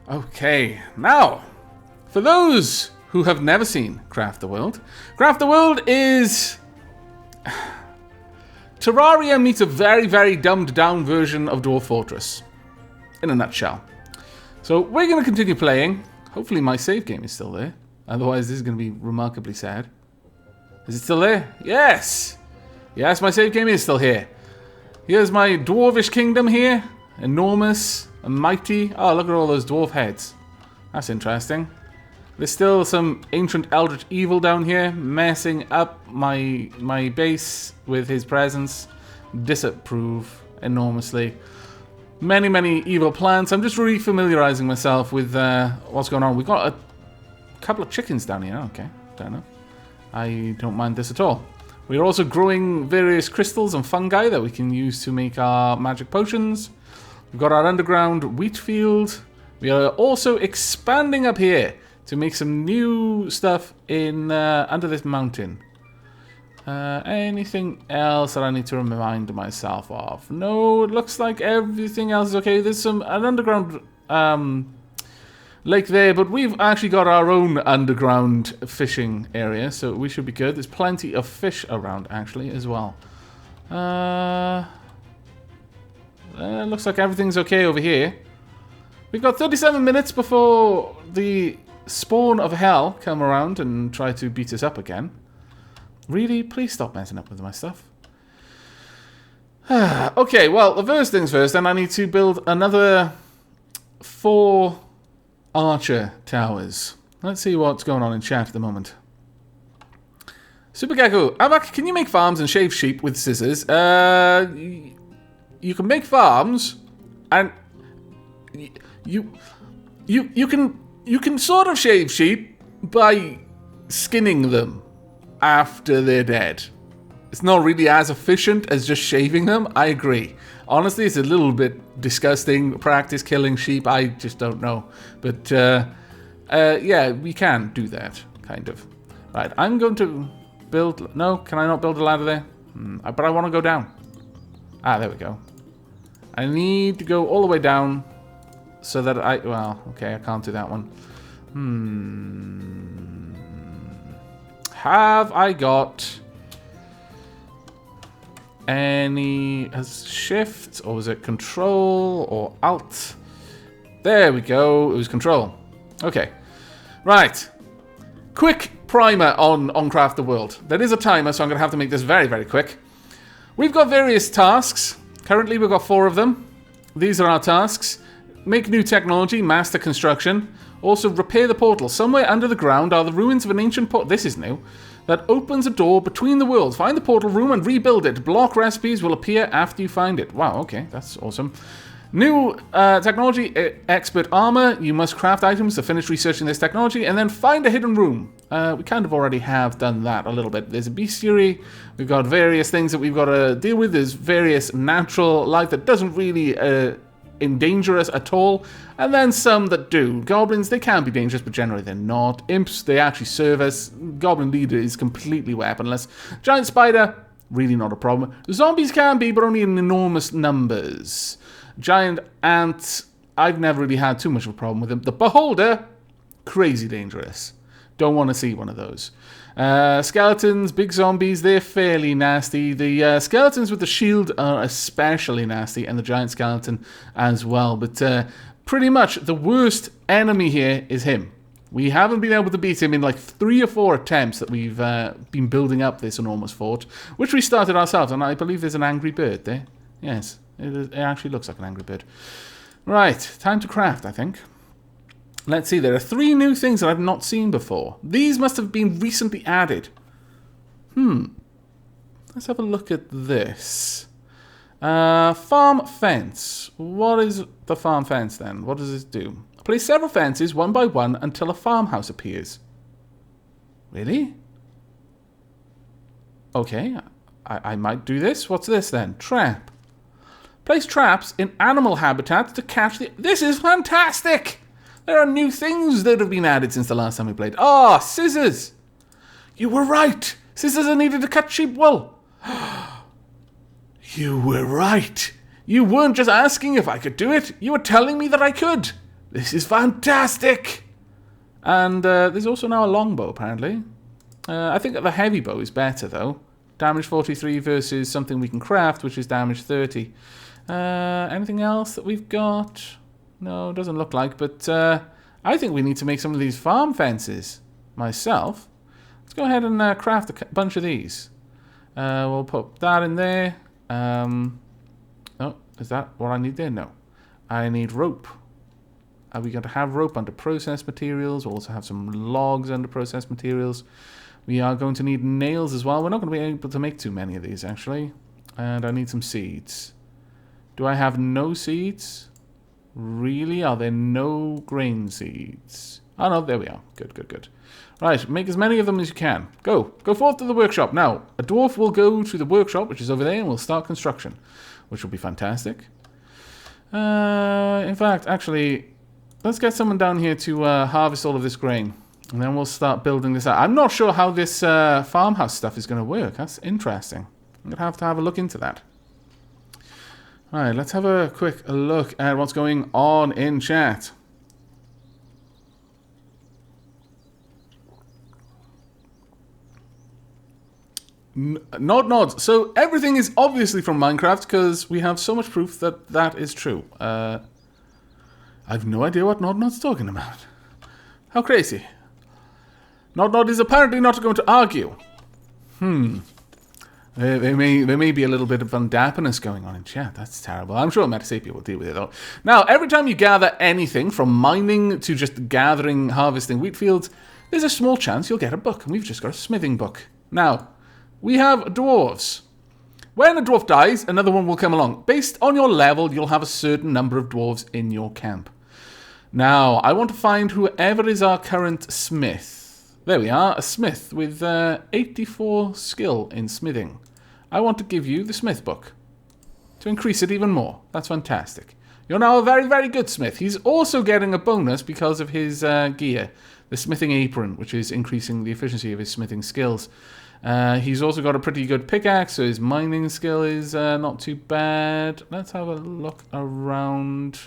Okay, now, for those who have never seen Craft the World is Terraria meets a very, very dumbed down version of Dwarf Fortress, in a nutshell. So we're going to continue playing. Hopefully my save game is still there. Otherwise this is going to be remarkably sad. Is it still there? Yes! Yes, my save game is still here. Here's my dwarvish kingdom here. Enormous and mighty. Oh, look at all those dwarf heads. That's interesting. There's still some ancient eldritch evil down here, messing up my base with his presence. Disapprove enormously. Many, many evil plants. I'm just re-familiarizing myself with what's going on. We've got a couple of chickens down here. Okay, fair enough. I don't mind this at all. We're also growing various crystals and fungi that we can use to make our magic potions. We've got our underground wheat field. We are also expanding up here to make some new stuff in under this mountain. Anything else that I need to remind myself of? No, it looks like everything else is okay. There's an underground lake there, but we've actually got our own underground fishing area, so we should be good. There's plenty of fish around, actually, as well. Looks like everything's okay over here. We've got 37 minutes before the spawn of hell come around and try to beat us up again. Really? Please stop messing up with my stuff. Okay, well, the first things first, then I need to build another 4 archer towers. Let's see what's going on in chat at the moment. Super Gecko, Avak, can you make farms and shave sheep with scissors? You can make farms, and you can sort of shave sheep by skinning them after they're dead. It's not really as efficient as just shaving them, I agree. Honestly, it's a little bit disgusting. Practice killing sheep, I just don't know. But, yeah, we can do that, kind of. Right, I'm going to build... No, can I not build a ladder there? But I want to go down. Ah, there we go. I need to go all the way down so that I... Well, okay, I can't do that one. Have I got any shift, or was it control or alt? There we go, it was control. Okay, right. Quick primer on Craft the World. There is a timer, so I'm going to have to make this very, very quick. We've got various tasks. Currently, we've got 4 of them. These are our tasks. Make new technology, master construction. Also, repair the portal. Somewhere under the ground are the ruins of an ancient portal. This is new. That opens a door between the worlds. Find the portal room and rebuild it. Block recipes will appear after you find it. Wow, okay, that's awesome. New technology, expert armor. You must craft items to finish researching this technology and then find a hidden room. We kind of already have done that a little bit. There's a bestiary. We've got various things that we've got to deal with. There's various natural life that doesn't really endanger us at all. And then some that do. Goblins, they can be dangerous, but generally they're not. Imps, they actually serve us. Goblin leader is completely weaponless. Giant spider, really not a problem. Zombies can be, but only in enormous numbers. Giant ants, I've never really had too much of a problem with them. The beholder, crazy dangerous. Don't want to see one of those. Skeletons, big zombies, they're fairly nasty. The skeletons with the shield are especially nasty, and the giant skeleton as well. But pretty much the worst enemy here is him. We haven't been able to beat him in like 3 or 4 attempts that we've been building up this enormous fort, which we started ourselves. And I believe there's an angry bird there. Yes, it actually looks like an angry bird. Right, time to craft, I think. Let's see, there are 3 new things that I've not seen before. These must have been recently added. Let's have a look at this. Farm fence. What is the farm fence then? What does this do? Place several fences one by one until a farmhouse appears. Really? Okay, I might do this. What's this then? Trap. Place traps in animal habitats to catch the... This is fantastic! There are new things that have been added since the last time we played. Ah, scissors! You were right! Scissors are needed to cut sheep wool. You were right. You weren't just asking if I could do it. You were telling me that I could. This is fantastic! And there's also now a longbow, apparently. I think the heavy bow is better, though. Damage 43 versus something we can craft, which is damage 30. Anything else that we've got? No, doesn't look like, but I think we need to make some of these farm fences myself. Let's go ahead and craft a bunch of these. We'll put that in there. Oh, is that what I need there? No. I need rope. Are we going to have rope under processed materials? We'll also have some logs under processed materials. We are going to need nails as well. We're not going to be able to make too many of these, actually. And I need some seeds. Do I have no seeds? Really? Are there no grain seeds? Oh, no, there we are. Good, good, good. Right, make as many of them as you can. Go. Go forth to the workshop. Now, a dwarf will go to the workshop, which is over there, and we'll start construction, which will be fantastic. In fact, actually, let's get someone down here to harvest all of this grain. And then we'll start building this out. I'm not sure how this farmhouse stuff is going to work. That's interesting. I'm going to have a look into that. Alright, let's have a quick look at what's going on in chat. Nod nods. So everything is obviously from Minecraft because we have so much proof that that is true. I've no idea what Nod Nod's talking about. How crazy. Nod Nod is apparently not going to argue. There may be a little bit of undapperness going on in chat. That's terrible. I'm sure Metasapia will deal with it, though. Now, every time you gather anything, from mining to just gathering, harvesting wheat fields, there's a small chance you'll get a book. And we've just got a smithing book. Now, we have dwarves. When a dwarf dies, another one will come along. Based on your level, you'll have a certain number of dwarves in your camp. Now, I want to find whoever is our current smith. There we are, a smith with 84 skill in smithing. I want to give you the smith book to increase it even more. That's fantastic. You're now a very, very good smith. He's also getting a bonus because of his gear, the smithing apron, which is increasing the efficiency of his smithing skills. He's also got a pretty good pickaxe, so his mining skill is not too bad. Let's have a look around.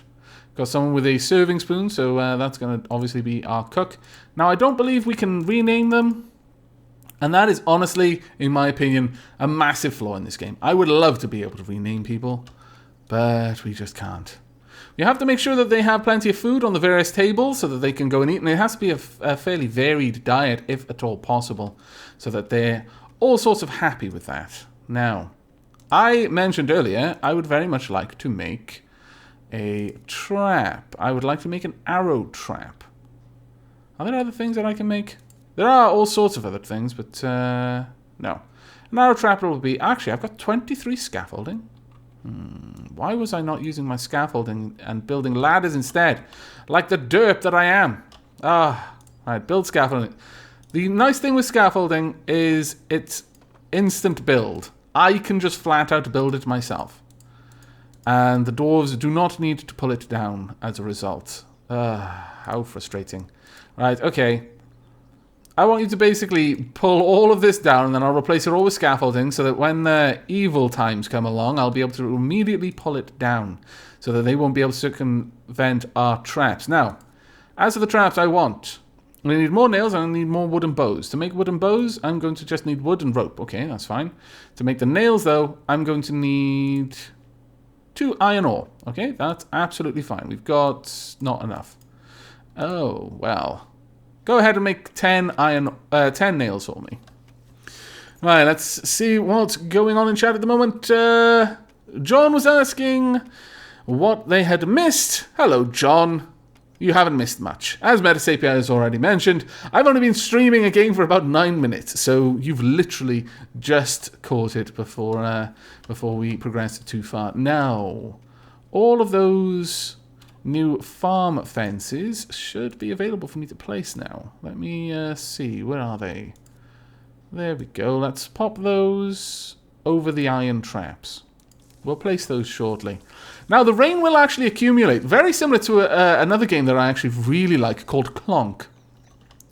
Got someone with a serving spoon, so that's going to obviously be our cook. Now, I don't believe we can rename them. And that is honestly, in my opinion, a massive flaw in this game. I would love to be able to rename people, but we just can't. You have to make sure that they have plenty of food on the various tables so that they can go and eat. And it has to be a fairly varied diet, if at all possible, so that they're all sorts of happy with that. Now, I mentioned earlier, I would very much like to make a trap. I would like to make an arrow trap. Are there other things that I can make? There are all sorts of other things, but no. An arrow trap will be... Actually, I've got 23 scaffolding. Why was I not using my scaffolding and building ladders instead? Like the derp that I am. Alright, build scaffolding. The nice thing with scaffolding is it's instant build. I can just flat out build it myself. And the dwarves do not need to pull it down as a result. How frustrating. Right, okay. I want you to basically pull all of this down and then I'll replace it all with scaffolding so that when the evil times come along, I'll be able to immediately pull it down so that they won't be able to circumvent our traps. Now, as for the traps I need more nails and I need more wooden bows. To make wooden bows, I'm going to just need wood and rope. Okay, that's fine. To make the nails, though, I'm going to need 2 iron ore. Okay, that's absolutely fine. We've got not enough. Oh, well. Go ahead and make 10 nails for me. Right, let's see what's going on in chat at the moment. John was asking what they had missed. Hello, John. You haven't missed much. As Metasapia has already mentioned, I've only been streaming a game for about 9 minutes, so you've literally just caught it before we progressed too far. Now, all of those new farm fences should be available for me to place now. Let me see. Where are they? There we go. Let's pop those over the iron traps. We'll place those shortly. Now, the rain will actually accumulate. Very similar to another game that I actually really like called Clonk.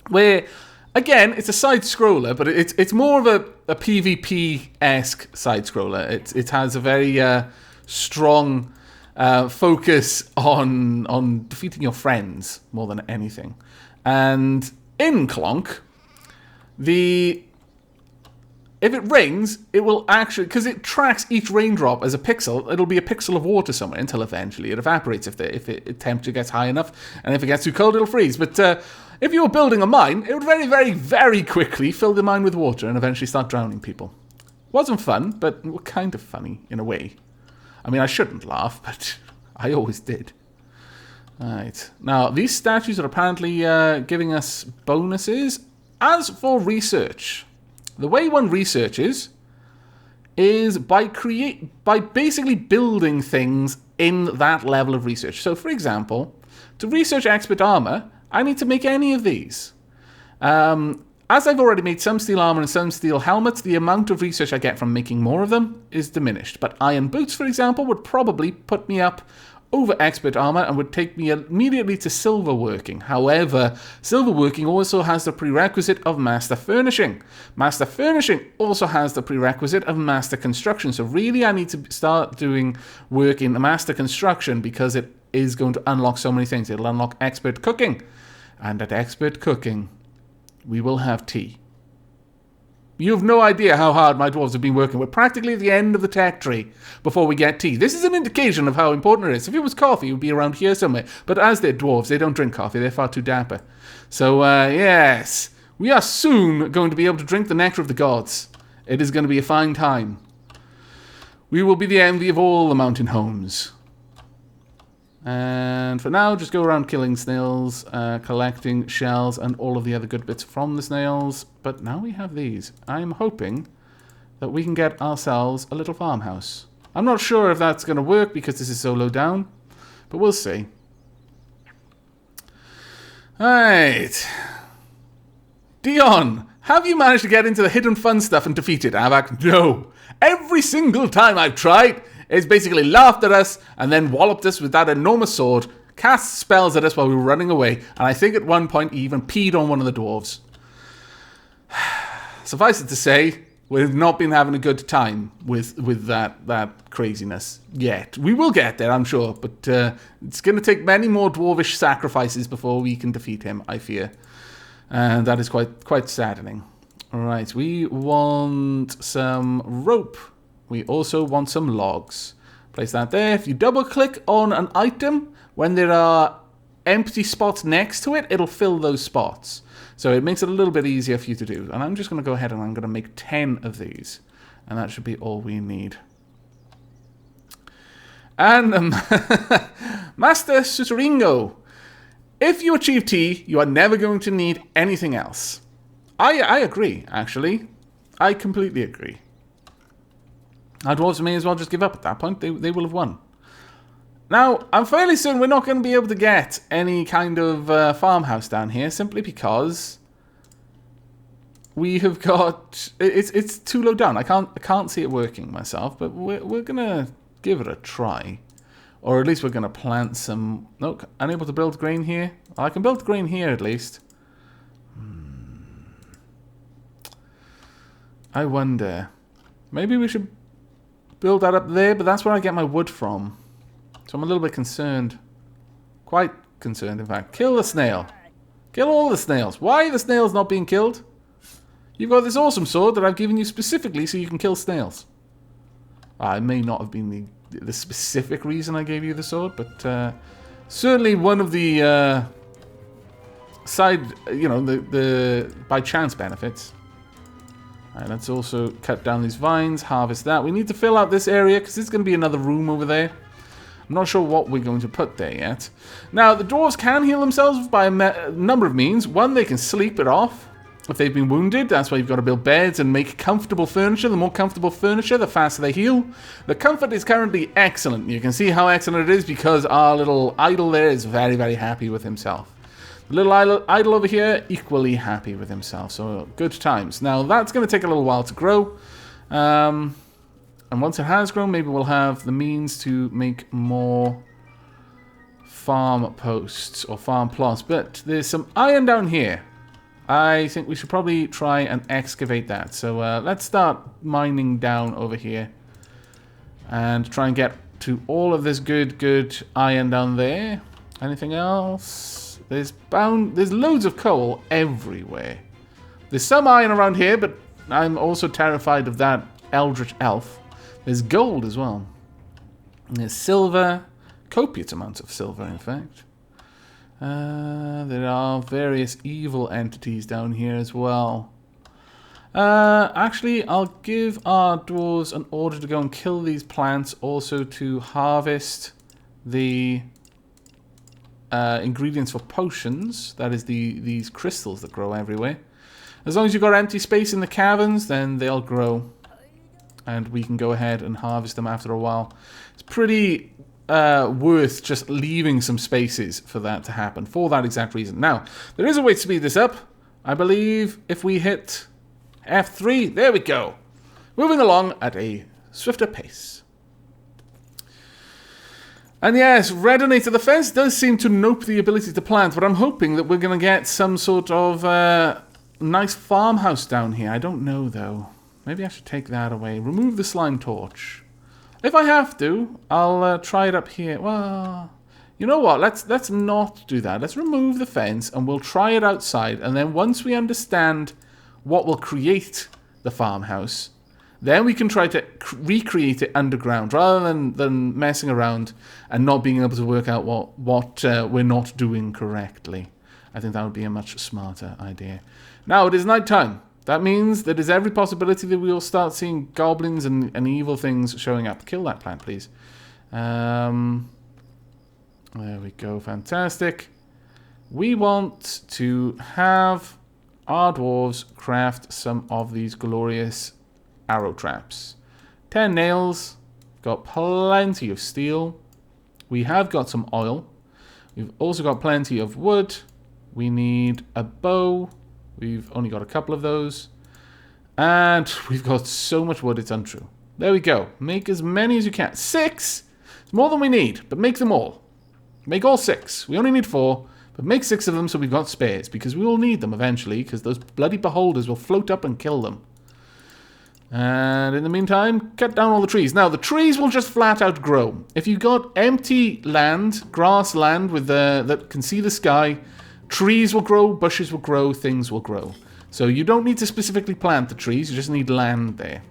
Where, again, it's a side-scroller, but it's more of a PvP-esque side-scroller. It has a very strong focus on defeating your friends more than anything. And in Clonk, if it rains, it will actually, because it tracks each raindrop as a pixel, it'll be a pixel of water somewhere until eventually it evaporates if the temperature gets high enough, and if it gets too cold, it'll freeze. But if you were building a mine, it would very, very, very quickly fill the mine with water and eventually start drowning people. Wasn't fun, but kind of funny in a way. I mean, I shouldn't laugh, but I always did. Alright, now these statues are apparently giving us bonuses. As for research, the way one researches is by basically building things in that level of research. So, for example, to research expert armor, I need to make any of these. As I've already made some steel armor and some steel helmets, the amount of research I get from making more of them is diminished. But iron boots, for example, would probably put me up over expert armor and would take me immediately to silver working. However, silver working also has the prerequisite of master furnishing. Master furnishing also has the prerequisite of master construction. So really I need to start doing work in master construction because it is going to unlock so many things. It'll unlock expert cooking. And at expert cooking, we will have tea. You have no idea how hard my dwarves have been working. We're practically at the end of the tech tree before we get tea. This is an indication of how important it is. If it was coffee, it would be around here somewhere. But as they're dwarves, they don't drink coffee. They're far too dapper. So, yes, we are soon going to be able to drink the nectar of the gods. It is going to be a fine time. We will be the envy of all the mountain homes. And for now, just go around killing snails, collecting shells and all of the other good bits from the snails. But now we have these. I'm hoping that we can get ourselves a little farmhouse. I'm not sure if that's going to work because this is so low down, but we'll see. Alright. Dion, have you managed to get into the hidden fun stuff and defeat it, Avak? No. Every single time I've tried, it's basically laughed at us and then walloped us with that enormous sword, cast spells at us while we were running away, and I think at one point he even peed on one of the dwarves. Suffice it to say, we've not been having a good time with that craziness yet. We will get there, I'm sure, but it's going to take many more dwarvish sacrifices before we can defeat him, I fear. And that is quite saddening. Alright, we want some rope. We also want some logs. Place that there. If you double click on an item, when there are empty spots next to it, it'll fill those spots. So it makes it a little bit easier for you to do. And I'm just going to go ahead and I'm going to make 10 of these. And that should be all we need. And Master Susuringo, if you achieve T, you are never going to need anything else. I agree, actually. I completely agree. Our dwarves may as well just give up at that point. They will have won. Now, I'm fairly certain we're not going to be able to get any kind of farmhouse down here, simply because we have got... It's too low down. I can't see it working myself, but we're going to give it a try. Or at least we're going to plant some... No, unable to build grain here? Well, I can build grain here at least. I wonder... Maybe we should build that up there, but that's where I get my wood from. So I'm a little bit concerned. Quite concerned, in fact. Kill the snail. Kill all the snails. Why are the snails not being killed? You've got this awesome sword that I've given you specifically so you can kill snails. It may not have been the specific reason I gave you the sword, but certainly one of the side, you know, the by chance benefits. Alright, let's also cut down these vines, harvest that. We need to fill out this area because there's going to be another room over there. I'm not sure what we're going to put there yet. Now, the dwarves can heal themselves by a number of means. One, they can sleep it off if they've been wounded. That's why you've got to build beds and make comfortable furniture. The more comfortable furniture, the faster they heal. The comfort is currently excellent. You can see how excellent it is because our little idol there is very, very happy with himself. The little idol over here, equally happy with himself. So, good times. Now, that's going to take a little while to grow. And once it has grown, maybe we'll have the means to make more farm posts or farm plots. But there's some iron down here. I think we should probably try and excavate that. So let's start mining down over here. And try and get to all of this good iron down there. Anything else? There's loads of coal everywhere. There's some iron around here, but I'm also terrified of that eldritch elf. There's gold as well. And there's silver. Copious amounts of silver, in fact. There are various evil entities down here as well. Actually, I'll give our dwarves an order to go and kill these plants. Also to harvest the ingredients for potions. That is these crystals that grow everywhere. As long as you've got empty space in the caverns, then they'll grow. And we can go ahead and harvest them after a while. It's pretty worth just leaving some spaces for that to happen, for that exact reason. Now, there is a way to speed this up. I believe if we hit F3, there we go. Moving along at a swifter pace. And yes, Redonator the fence does seem to nope the ability to plant, but I'm hoping that we're going to get some sort of nice farmhouse down here. I don't know, though. Maybe I should take that away. Remove the slime torch. If I have to, I'll try it up here. Well, you know what? Let's not do that. Let's remove the fence, and we'll try it outside. And then once we understand what will create the farmhouse, then we can try to recreate it underground, rather than messing around and not being able to work out what we're not doing correctly. I think that would be a much smarter idea. Now, it is night time. That means that there's every possibility that we will start seeing goblins and evil things showing up. Kill that plant, please. There we go. Fantastic. We want to have our dwarves craft some of these glorious arrow traps. 10 nails. Got plenty of steel. We have got some oil. We've also got plenty of wood. We need a bow. We've only got a couple of those. And we've got so much wood, it's untrue. There we go. Make as many as you can. 6! It's more than we need, but make them all. Make all 6. We only need 4, but make 6 of them so we've got spares, because we will need them eventually, because those bloody beholders will float up and kill them. And in the meantime, cut down all the trees. Now, the trees will just flat out grow. If you've got empty land, grassland with that can see the sky, trees will grow, bushes will grow, things will grow. So you don't need to specifically plant the trees, you just need land there.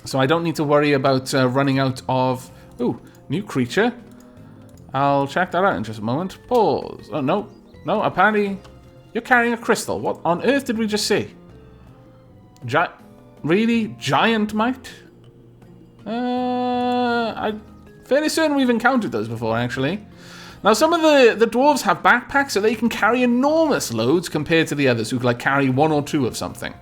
So I don't need to worry about running out of... Ooh, new creature. I'll check that out in just a moment. Pause. Oh, no. No, apparently you're carrying a crystal. What on earth did we just see? Really? Giant mite? I'm fairly certain we've encountered those before, actually. Now, some of the dwarves have backpacks, so they can carry enormous loads compared to the others who can like carry 1 or 2 of something.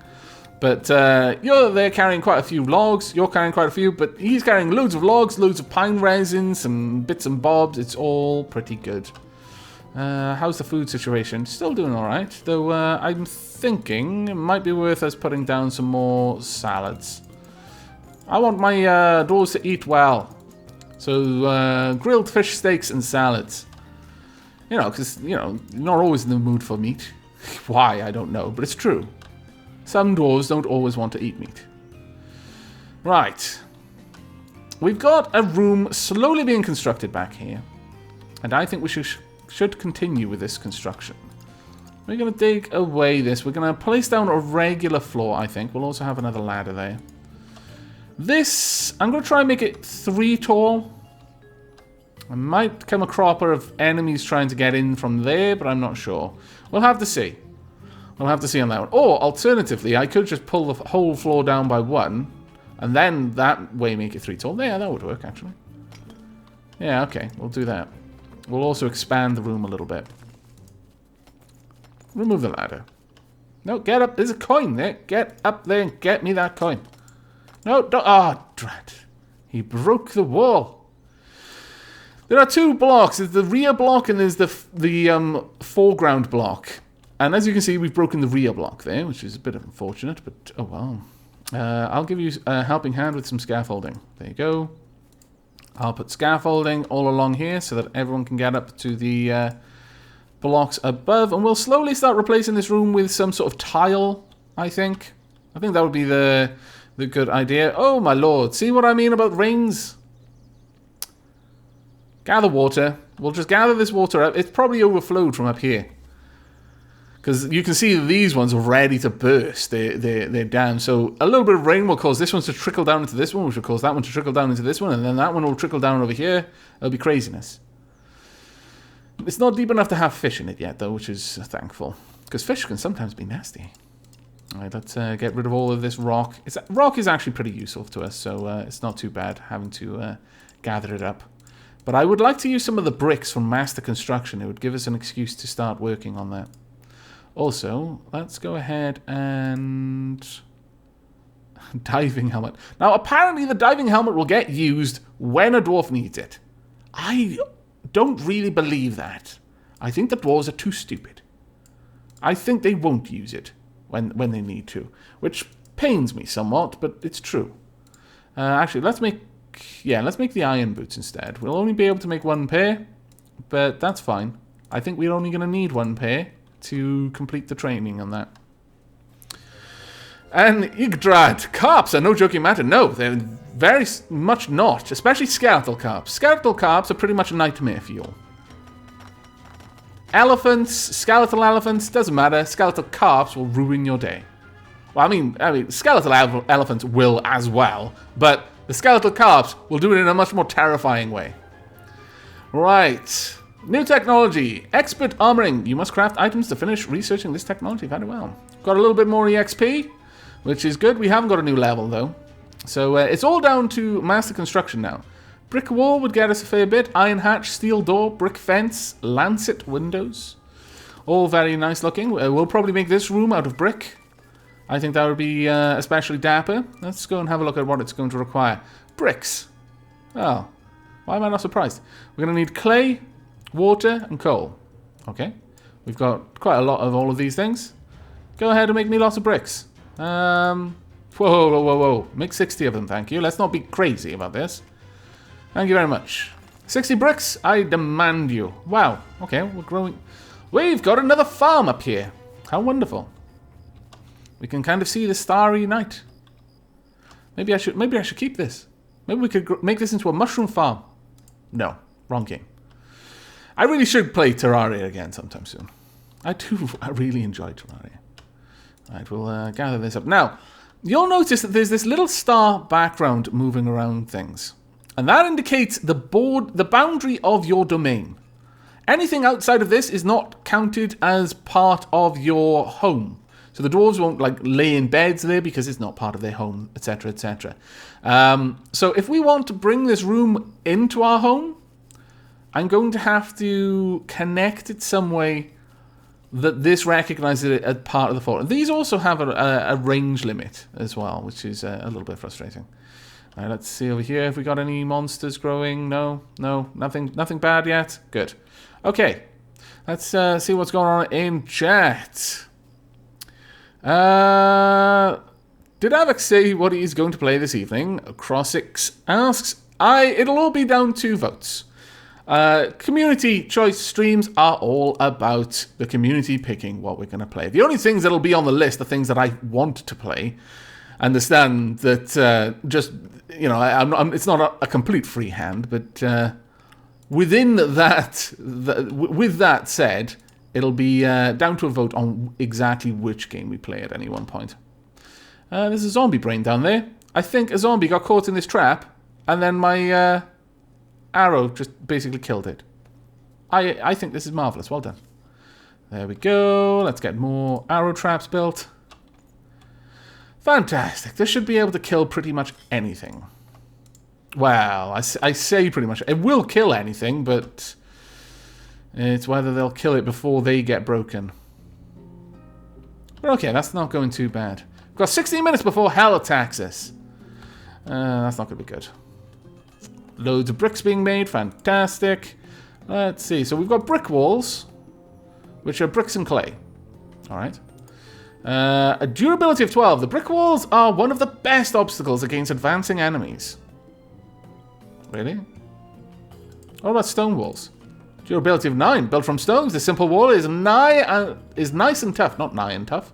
But they're carrying quite a few logs. You're carrying quite a few, but he's carrying loads of logs, loads of pine resin, some bits and bobs. It's all pretty good. How's the food situation? Still doing all right, though. I'm thinking it might be worth us putting down some more salads. I want my dwarves to eat well, so grilled fish steaks and salads. You know, because, you know, you're not always in the mood for meat. Why, I don't know, but it's true. Some dwarves don't always want to eat meat. Right. We've got a room slowly being constructed back here. And I think we should continue with this construction. We're going to dig away this. We're going to place down a regular floor, I think. We'll also have another ladder there. This, I'm going to try and make it 3 tall. I might come a cropper of enemies trying to get in from there, but I'm not sure. We'll have to see. We'll have to see on that one. Or, alternatively, I could just pull the whole floor down by 1, and then that way make it 3 tall. Yeah, that would work, actually. Yeah, okay, we'll do that. We'll also expand the room a little bit. Remove the ladder. No, get up. There's a coin there. Get up there and get me that coin. No, don't. Ah, drat. He broke the wall. There are 2 blocks. There's the rear block and there's the foreground block. And as you can see, we've broken the rear block there, which is a bit unfortunate, but oh well. I'll give you a helping hand with some scaffolding. There you go. I'll put scaffolding all along here so that everyone can get up to the blocks above. And we'll slowly start replacing this room with some sort of tile, I think. I think that would be the good idea. Oh, my lord. See what I mean about rains? Gather water. We'll just gather this water up. It's probably overflowed from up here. Because you can see these ones are ready to burst. They're down. So a little bit of rain will cause this one to trickle down into this one, which will cause that one to trickle down into this one, and then that one will trickle down over here. It'll be craziness. It's not deep enough to have fish in it yet, though, which is thankful. Because fish can sometimes be nasty. Alright, let's get rid of all of this rock. Rock is actually pretty useful to us, so it's not too bad having to gather it up. But I would like to use some of the bricks from Master Construction. It would give us an excuse to start working on that. Also, let's go ahead and... diving helmet. Now, apparently the diving helmet will get used when a dwarf needs it. I don't really believe that. I think the dwarves are too stupid. I think they won't use it when they need to, which pains me somewhat, but it's true. Actually, let's make the iron boots instead. We'll only be able to make one pair, but that's fine. I think we're only going to need one pair to complete the training on that. And Yggdrad, carps are no joking matter. No, they're very much not, especially skeletal carps. Skeletal carps are pretty much a nightmare fuel. Elephants, skeletal elephants, doesn't matter. Skeletal carps will ruin your day. Well, I mean, skeletal elephants will as well, but the skeletal carps will do it in a much more terrifying way. Right. New technology. Expert armoring. You must craft items to finish researching this technology very well. Got a little bit more EXP, which is good. We haven't got a new level, though. So it's all down to Master Construction now. Brick wall would get us a fair bit. Iron hatch, steel door, brick fence, lancet windows. All very nice looking. We'll probably make this room out of brick. I think that would be especially dapper. Let's go and have a look at what it's going to require. Bricks. Oh, why am I not surprised? We're going to need clay, water, and coal. Okay. We've got quite a lot of all of these things. Go ahead and make me lots of bricks. Whoa. Make 60 of them, thank you. Let's not be crazy about this. Thank you very much. 60 bricks, I demand you. Wow. Okay, we're growing. We've got another farm up here. How wonderful. We can kind of see the starry night. Maybe I should keep this. Maybe we could make this into a mushroom farm. No, wrong game. I really should play Terraria again sometime soon. I really enjoy Terraria. Alright, we'll gather this up. Now, you'll notice that there's this little star background moving around things. And that indicates the boundary of your domain. Anything outside of this is not counted as part of your home. So the dwarves won't like lay in beds there because it's not part of their home, etc., etc. So if we want to bring this room into our home, I'm going to have to connect it some way that this recognizes it as part of the fort. And these also have a range limit as well, which is a little bit frustrating. All right, let's see over here. Have we got any monsters growing? No, nothing bad yet. Good. Okay, let's see what's going on in chat. Did Alex say what he's going to play this evening? Crossix asks. It'll all be down to votes. Community choice streams are all about the community picking what we're going to play. The only things that'll be on the list are things that I want to play. Understand that it's not a complete free hand, but within that, with that said, it'll be down to a vote on exactly which game we play at any one point. There's a zombie brain down there. I think a zombie got caught in this trap, and then my arrow just basically killed it. I think this is marvelous. Well done. There we go. Let's get more arrow traps built. Fantastic. This should be able to kill pretty much anything. Well, I say pretty much. It will kill anything, but it's whether they'll kill it before they get broken. But okay, that's not going too bad. We've got 16 minutes before hell attacks us. That's not going to be good. Loads of bricks being made. Fantastic. Let's see. So we've got brick walls, which are bricks and clay. All right. A durability of 12. The brick walls are one of the best obstacles against advancing enemies. Really? What about stone walls? Durability of 9. Built from stones, the simple wall is nice and tough. Not nigh and tough.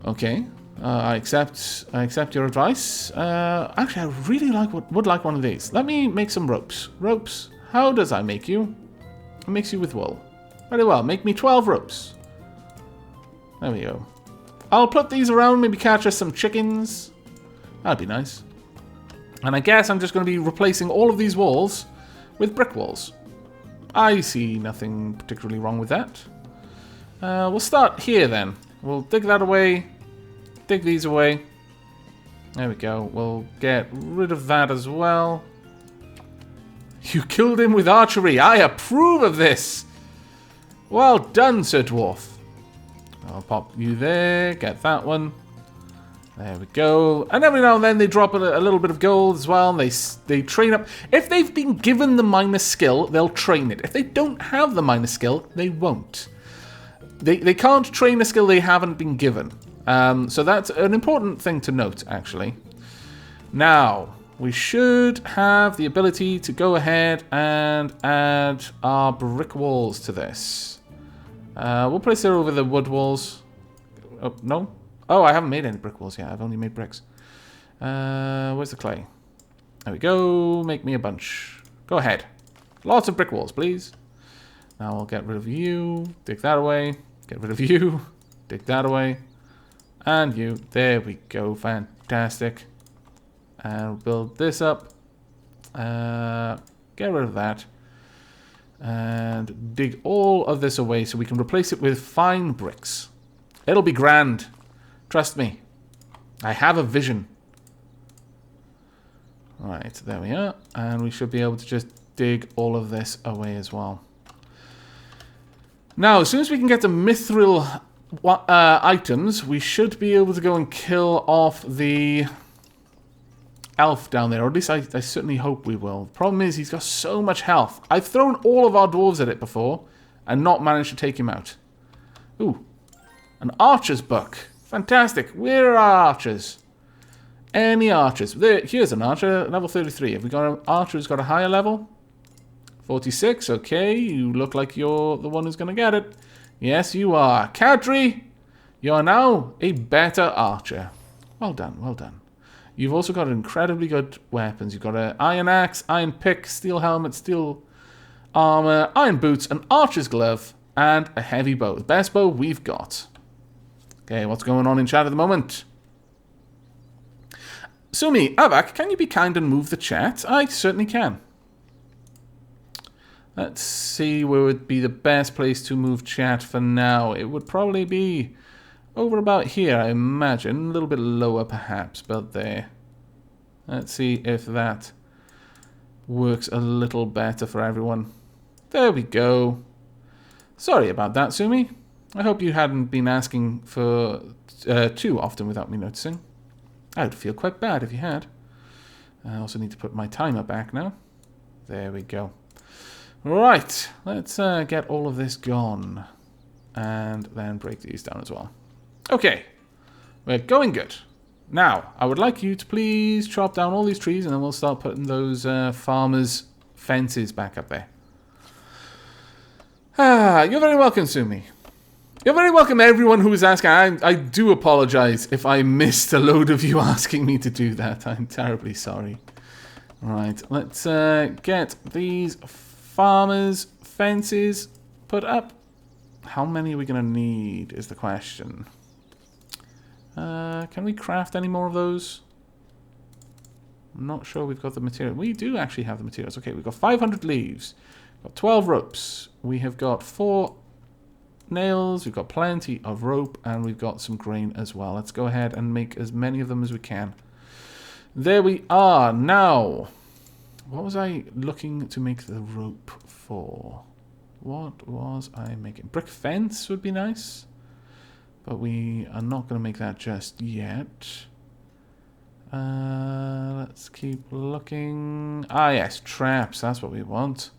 Okay. I accept your advice. Actually, I really would like one of these. Let me make some ropes. Ropes. How does I make you? It makes you with wool. Very well. Make me 12 ropes. There we go. I'll put these around, maybe catch us some chickens. That'd be nice. And I guess I'm just going to be replacing all of these walls with brick walls. I see nothing particularly wrong with that. We'll start here then. We'll dig that away. Dig these away. There we go. We'll get rid of that as well. You killed him with archery. I approve of this. Well done, Sir Dwarf. I'll pop you there. Get that one. There we go. And every now and then they drop a little bit of gold as well. And they train up. If they've been given the minor skill, they'll train it. If they don't have the minor skill, they won't. They can't train a skill they haven't been given. So that's an important thing to note, actually. Now, we should have the ability to go ahead and add our brick walls to this. We'll place it over the wood walls. Oh, no? Oh, I haven't made any brick walls yet. I've only made bricks. Where's the clay? There we go. Make me a bunch. Go ahead. Lots of brick walls, please. Now I'll get rid of you. Dig that away. Get rid of you. Dig that away. And you. There we go. Fantastic. And build this up. Get rid of that. And dig all of this away so we can replace it with fine bricks. It'll be grand. Trust me. I have a vision. Right, there we are. And we should be able to just dig all of this away as well. Now, as soon as we can get the mithril items, we should be able to go and kill off the elf down there. Or at least I certainly hope we will. The problem is he's got so much health. I've thrown all of our dwarves at it before and not managed to take him out. Ooh, an archer's book. Fantastic. Where are our archers? Any archers? Here's an archer, level 33. Have we got an archer who's got a higher level? 46, okay. You look like you're the one who's going to get it. Yes, you are. Kadri, you are now a better archer. Well done, well done. You've also got incredibly good weapons. You've got an iron axe, iron pick, steel helmet, steel armor, iron boots, an archer's glove, and a heavy bow. The best bow we've got. Okay, what's going on in chat at the moment? Sumi, Avak, can you be kind and move the chat? I certainly can. Let's see where would be the best place to move chat for now. It would probably be over about here, I imagine. A little bit lower, perhaps, but there. Let's see if that works a little better for everyone. There we go. Sorry about that, Sumi. I hope you hadn't been asking for too often without me noticing. I would feel quite bad if you had. I also need to put my timer back now. There we go. Right, let's get all of this gone. And then break these down as well. Okay, we're going good. Now, I would like you to please chop down all these trees and then we'll start putting those farmers' fences back up there. Ah, you're very welcome, Sumi. You're very welcome, everyone who was asking. I do apologize if I missed a load of you asking me to do that. I'm terribly sorry. Right, let's get these farmers' fences put up. How many are we going to need is the question. Can we craft any more of those? I'm not sure we've got the material. We do actually have the materials. Okay, we've got 500 leaves. We've got 12 ropes. We have got 4 nails. We've got plenty of rope. And we've got some grain as well. Let's go ahead and make as many of them as we can. There we are. Now, what was I looking to make the rope for? What was I making? Brick fence would be nice. But we are not going to make that just yet. Let's keep looking. Ah, yes, traps. That's what we want.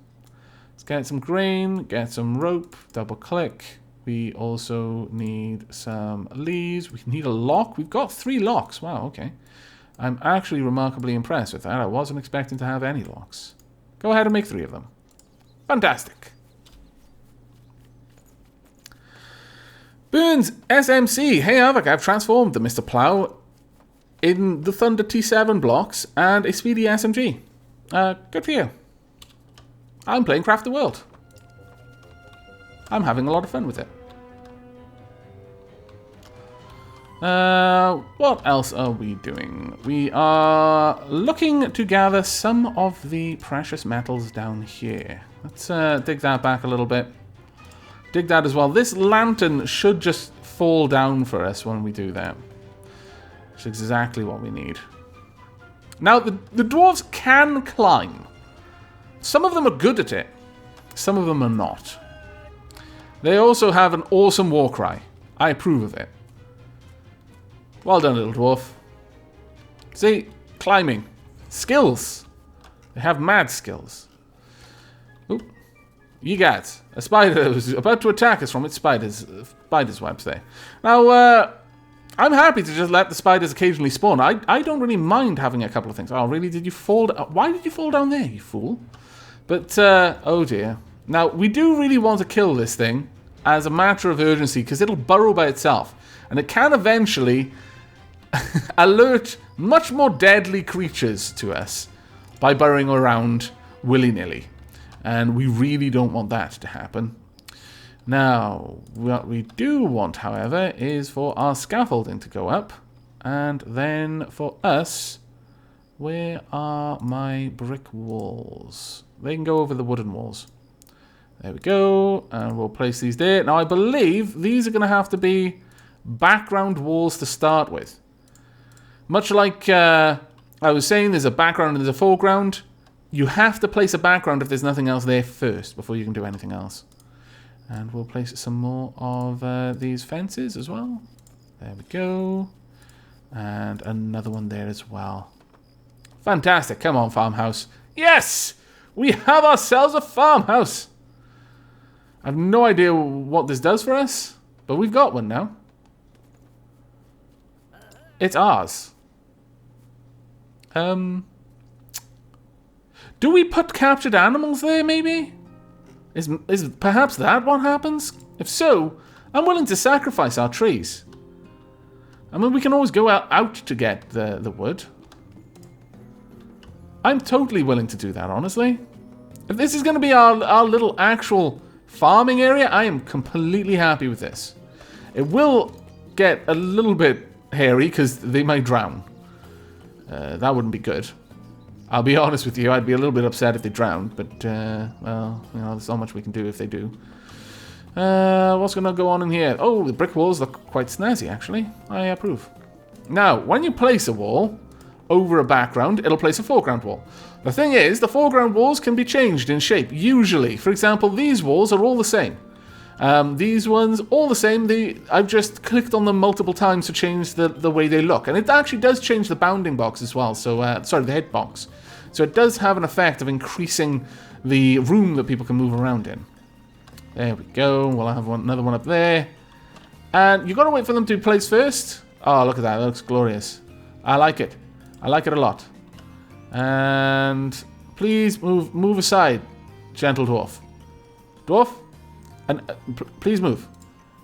Let's get some grain, get some rope, double click. We also need some leaves. We need a lock. We've got 3 locks. Wow, okay. I'm actually remarkably impressed with that. I wasn't expecting to have any locks. Go ahead and make 3 of them. Fantastic. Burns SMC. Hey, Avak, I've transformed the Mr. Plow in the Thunder T7 blocks and a speedy SMG. Good for you. I'm playing Craft the World. I'm having a lot of fun with it. What else are we doing? We are looking to gather some of the precious metals down here. Let's dig that back a little bit. Dig that as well. This lantern should just fall down for us when we do that. Which is exactly what we need. Now, the dwarves can climb. Some of them are good at it. Some of them are not. They also have an awesome war cry. I approve of it. Well done, little dwarf. See? Climbing. Skills. They have mad skills. Oop. You got a spider was about to attack us from its spider's webs there. Now, I'm happy to just let the spiders occasionally spawn. I don't really mind having a couple of things. Oh, really? Did you fall? Why did you fall down there, you fool? But, oh dear. Now, we do really want to kill this thing as a matter of urgency because it'll burrow by itself. And it can eventually alert much more deadly creatures to us by burrowing around willy-nilly. And we really don't want that to happen. Now, what we do want, however, is for our scaffolding to go up. And then for us, where are my brick walls? They can go over the wooden walls. There we go. And we'll place these there. Now, I believe these are going to have to be background walls to start with. Much like I was saying, there's a background and there's a foreground. You have to place a background if there's nothing else there first before you can do anything else. And we'll place some more of these fences as well. There we go. And another one there as well. Fantastic. Come on, farmhouse. Yes! We have ourselves a farmhouse. I have no idea what this does for us, but we've got one now. It's ours. Do we put captured animals there, maybe? Is perhaps that what happens? If so, I'm willing to sacrifice our trees. I mean, we can always go out to get the wood. I'm totally willing to do that, honestly. If this is going to be our little actual farming area, I am completely happy with this. It will get a little bit hairy because they might drown. That wouldn't be good. I'll be honest with you, I'd be a little bit upset if they drowned, but, well, you know, there's not much we can do if they do. What's going to go on in here? Oh, the brick walls look quite snazzy, actually. I approve. Now, when you place a wall over a background, it'll place a foreground wall. The thing is, the foreground walls can be changed in shape, usually. For example, these walls are all the same. These ones, all the same. I've just clicked on them multiple times to change the way they look. And it actually does change the bounding box as well. So, sorry, the hitbox. So it does have an effect of increasing the room that people can move around in. There we go. We'll have another one up there. And you've got to wait for them to be placed first. Oh, look at that. That looks glorious. I like it. I like it a lot. And please move aside, gentle dwarf. Dwarf? And please move,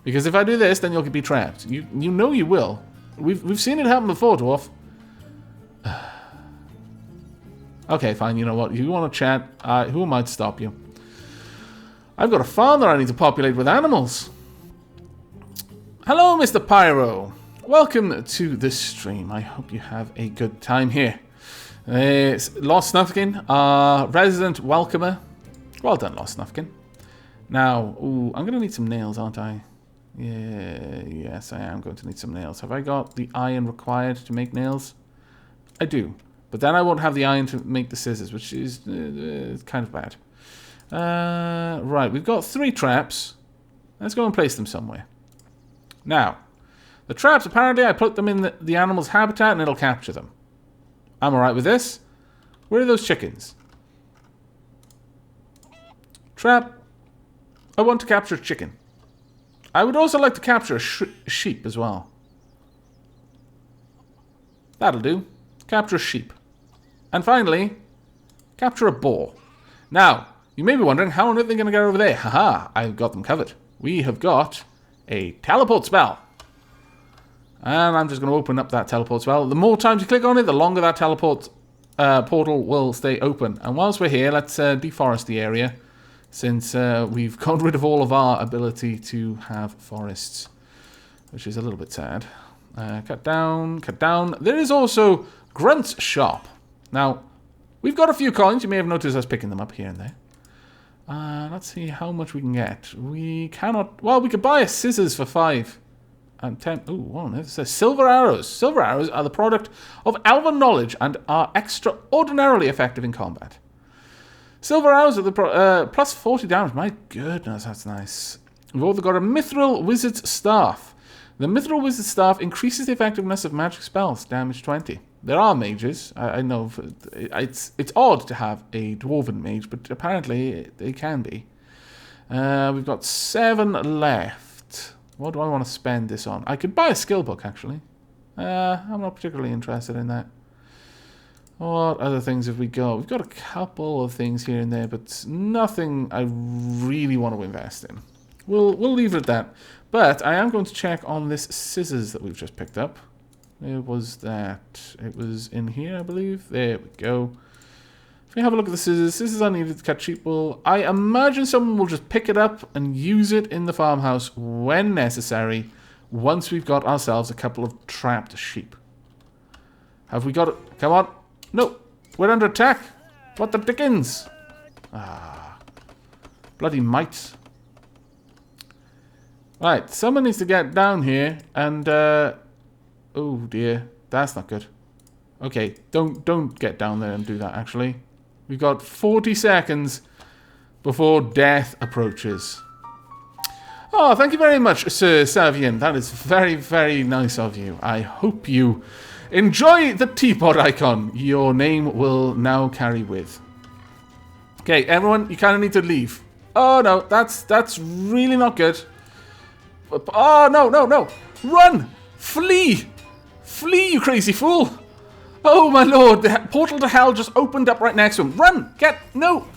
because if I do this, then you'll be trapped. You know you will. We've seen it happen before, dwarf. Okay, fine. You know what? You want to chat? Who am I to stop you? I've got a farm that I need to populate with animals. Hello, Mr. Pyro. Welcome to this stream. I hope you have a good time here. It's Lost Snufkin, our resident welcomer. Well done, Lost Snufkin. Now, ooh, I'm going to need some nails, aren't I? Yeah, yes, I am going to need some nails. Have I got the iron required to make nails? I do. But then I won't have the iron to make the scissors, which is kind of bad. Right, we've got 3 traps. Let's go and place them somewhere. Now, the traps, apparently I put them in the animal's habitat and it'll capture them. I'm alright with this. Where are those chickens? Trap. I want to capture a chicken. I would also like to capture a sheep as well. That'll do. Capture a sheep. And finally, capture a boar. Now, you may be wondering, how on earth are they going to get over there? Haha, I've got them covered. We have got a teleport spell. And I'm just going to open up that teleport spell. The more times you click on it, the longer that teleport portal will stay open. And whilst we're here, let's deforest the area, since we've got rid of all of our ability to have forests, which is a little bit sad. Cut down, cut down. There is also Grunt's shop. Now, we've got a few coins. You may have noticed us picking them up here and there. Let's see how much we can get. We cannot... Well, we could buy a scissors for 5 and 10. Ooh, well, it says silver arrows. Silver arrows are the product of elven knowledge and are extraordinarily effective in combat. Silver arrows are the plus 40 damage. My goodness, that's nice. We've also got a mithril wizard's staff. The mithril wizard's staff increases the effectiveness of magic spells. Damage 20. There are mages. I know it's odd to have a dwarven mage, but apparently they can be. We've got 7 left. What do I want to spend this on? I could buy a skill book, actually. I'm not particularly interested in that. What other things have we got? We've got a couple of things here and there, but nothing I really want to invest in. We'll leave it at that. But I am going to check on this scissors that we've just picked up. Where was that? It was in here, I believe. There we go. If we have a look at the scissors, scissors are needed to cut sheep wool. I imagine someone will just pick it up and use it in the farmhouse when necessary, once we've got ourselves a couple of trapped sheep. Have we got it? Come on. No. We're under attack. What the dickens? Ah. Bloody mites. Right, someone needs to get down here and, oh dear, that's not good. Okay, don't get down there and do that, actually. We've got 40 seconds before death approaches. Oh, thank you very much, Sir Savian. That is very, very nice of you. I hope you enjoy the teapot icon your name will now carry with. Okay, everyone, you kind of need to leave. Oh, no, that's really not good. Oh, no, no, no. Run! Flee! Flee, you crazy fool! Oh, my lord, the portal to hell just opened up right next to him. Run! No!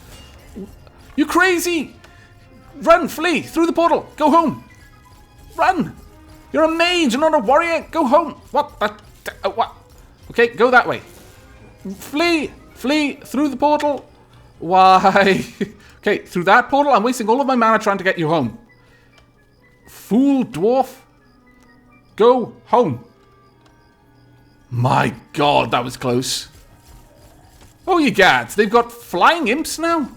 You crazy! Run, flee, through the portal. Go home. Run! You're a mage, you're not a warrior. Go home. What? What? Okay, go that way. Flee! Flee through the portal. Why? Okay, through that portal, I'm wasting all of my mana trying to get you home. Fool dwarf. Go home. My god, that was close. Oh, you gads, they've got flying imps now?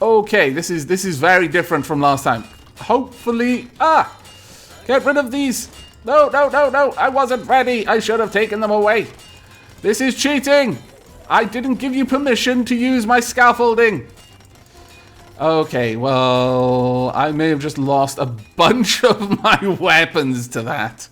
Okay, this is very different from last time. Hopefully... Ah! Get rid of these. No, no, no, no. I wasn't ready. I should have taken them away. This is cheating. I didn't give you permission to use my scaffolding. Okay, well, I may have just lost a bunch of my weapons to that.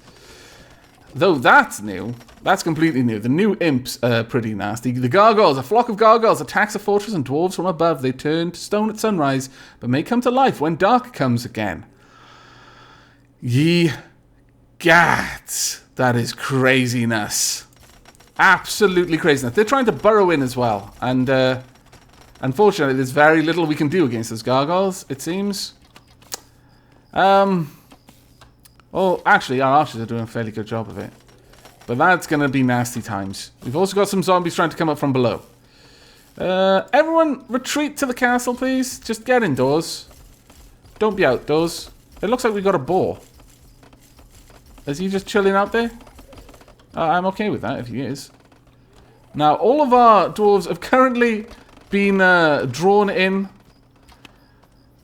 Though that's new. That's completely new. The new imps are pretty nasty. The gargoyles, a flock of gargoyles, attacks a fortress and dwarves from above. They turn to stone at sunrise, but may come to life when dark comes again. Ye gads. That is craziness. Absolutely craziness. They're trying to burrow in as well. And, unfortunately, there's very little we can do against those gargoyles, it seems. Well, actually, our archers are doing a fairly good job of it. But that's going to be nasty times. We've also got some zombies trying to come up from below. Everyone, retreat to the castle, please. Just get indoors. Don't be outdoors. It looks like we've got a boar. Is he just chilling out there? I'm okay with that, if he is. Now, all of our dwarves have currently been drawn in.